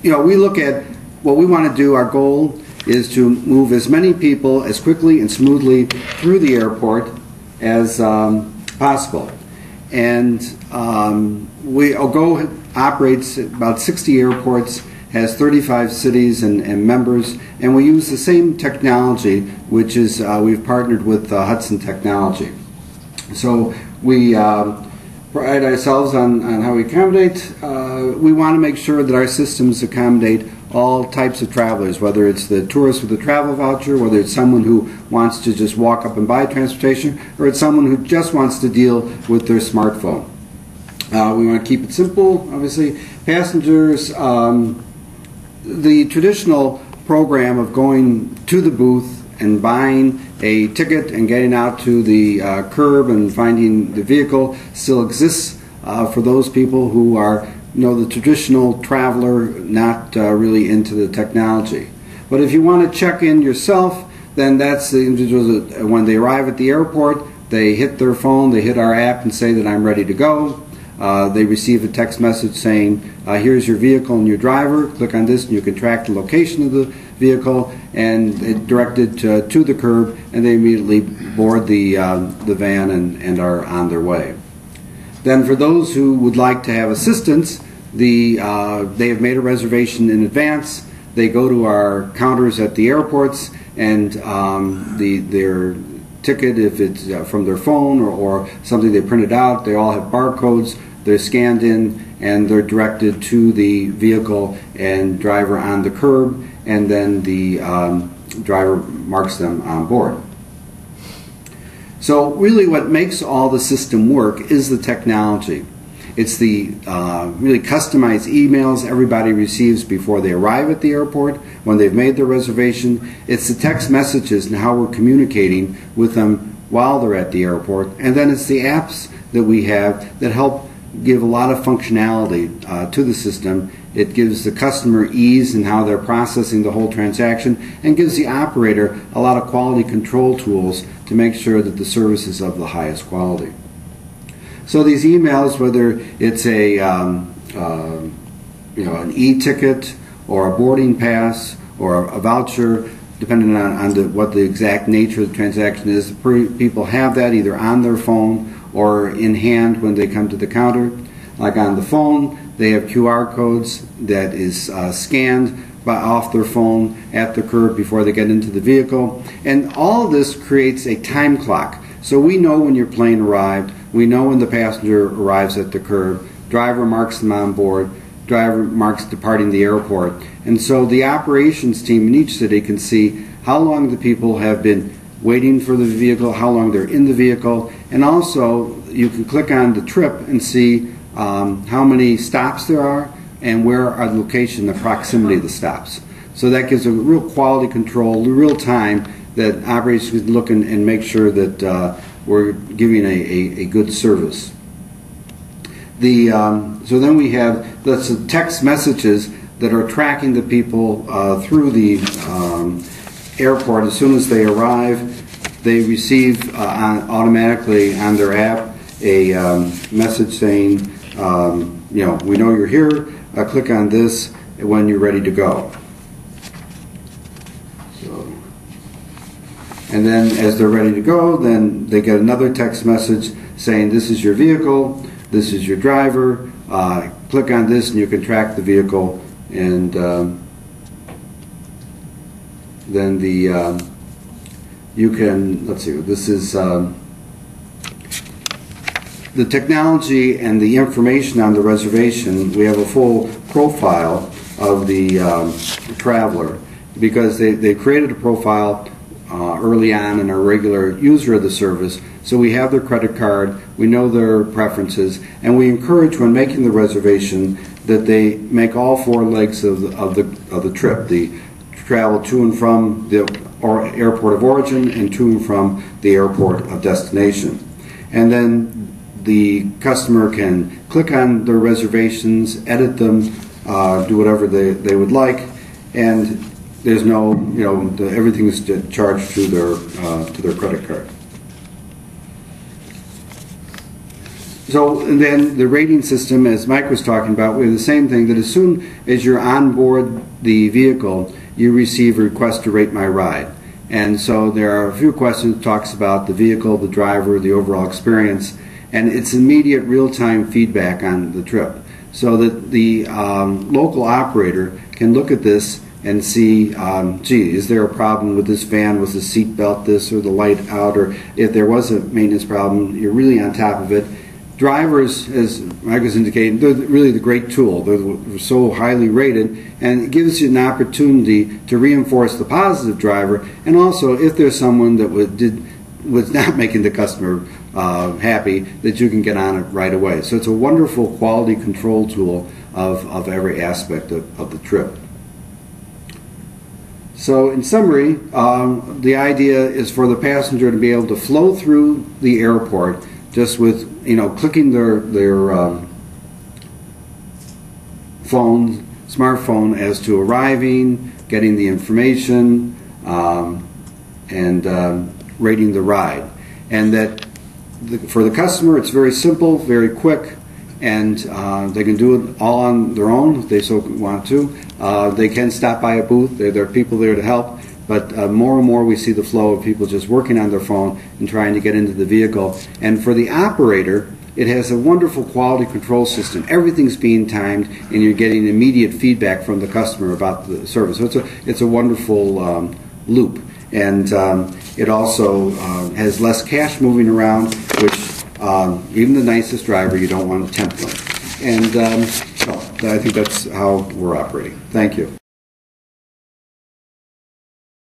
we look at what we want to do. Our goal is to move as many people as quickly and smoothly through the airport as possible. And GO operates about 60 airports, has 35 cities and members, and we use the same technology, which is we've partnered with Hudson Technology. So we pride ourselves on how we accommodate. We want to make sure that our systems accommodate all types of travelers, whether it's the tourist with a travel voucher, whether it's someone who wants to just walk up and buy transportation, or it's someone who just wants to deal with their smartphone. We want to keep it simple, obviously. Passengers, the traditional program of going to the booth and buying a ticket and getting out to the curb and finding the vehicle still exists for those people who are the traditional traveler, not really into the technology. But if you want to check in yourself, then that's the individuals that when they arrive at the airport, they hit their phone, they hit our app and say that I'm ready to go. They receive a text message saying, here's your vehicle and your driver. Click on this and you can track the location of the vehicle and it directed to the curb, and they immediately board the van and are on their way. Then for those who would like to have assistance, they have made a reservation in advance. They go to our counters at the airports, and their ticket, if it's from their phone or something they printed out, they all have barcodes. They're scanned in and they're directed to the vehicle and driver on the curb, and then the driver marks them on board. So really what makes all the system work is the technology. It's the really customized emails everybody receives before they arrive at the airport, when they've made their reservation. It's the text messages and how we're communicating with them while they're at the airport. And then it's the apps that we have that help give a lot of functionality to the system. It gives the customer ease in how they're processing the whole transaction, and gives the operator a lot of quality control tools to make sure that the service is of the highest quality. So these emails, whether it's an e-ticket or a boarding pass or a voucher, depending on what the exact nature of the transaction is, people have that either on their phone or in hand when they come to the counter. Like on the phone, they have QR codes that is scanned off their phone at the curb before they get into the vehicle. And all of this creates a time clock. So we know when your plane arrived, we know when the passenger arrives at the curb, driver marks them on board, driver marks departing the airport. And so the operations team in each city can see how long the people have been waiting for the vehicle, how long they're in the vehicle, and also you can click on the trip and see how many stops there are and where are the location, the proximity of the stops. So that gives a real quality control, real time, that operators can look and make sure that we're giving a good service. So then we have the text messages that are tracking the people through the airport. As soon as they arrive, they receive automatically on their app a message saying, we know you're here, click on this when you're ready to go. And then as they're ready to go, then they get another text message saying, this is your vehicle, this is your driver, click on this and you can track the vehicle, and then you can, let's see, this is the technology and the information on the reservation. We have a full profile of the traveler, because they created a profile early on and are a regular user of the service. So we have their credit card, we know their preferences, and we encourage when making the reservation that they make all 4 legs of the trip, the travel to and from the airport of origin and to and from the airport of destination. And then the customer can click on their reservations, edit them, do whatever they would like, and there's no, everything is charged to their credit card. So and then the rating system, as Mike was talking about, we have the same thing, that as soon as you're on board the vehicle, you receive a request to rate my ride. And so there are a few questions that talks about the vehicle, the driver, the overall experience, and it's immediate real-time feedback on the trip. So that the local operator can look at this and see, gee, is there a problem with this van? Was the seat belt this or the light out? Or if there was a maintenance problem, you're really on top of it. Drivers, as Mike was indicating, they're really the great tool. They're so highly rated, and it gives you an opportunity to reinforce the positive driver, and also if there's someone that was not making the customer happy, that you can get on it right away. So it's a wonderful quality control tool of every aspect of the trip. So in summary, the idea is for the passenger to be able to flow through the airport just with clicking their smartphone as to arriving, getting the information, and rating the ride. And that for the customer, it's very simple, very quick, and they can do it all on their own if they so want to. They can stop by a booth. There are people there to help. But more and more we see the flow of people just working on their phone and trying to get into the vehicle. And for the operator, it has a wonderful quality control system. Everything's being timed, and you're getting immediate feedback from the customer about the service. So it's a wonderful loop. And it also has less cash moving around, which even the nicest driver, you don't want to tempt them. And so I think that's how we're operating. Thank you.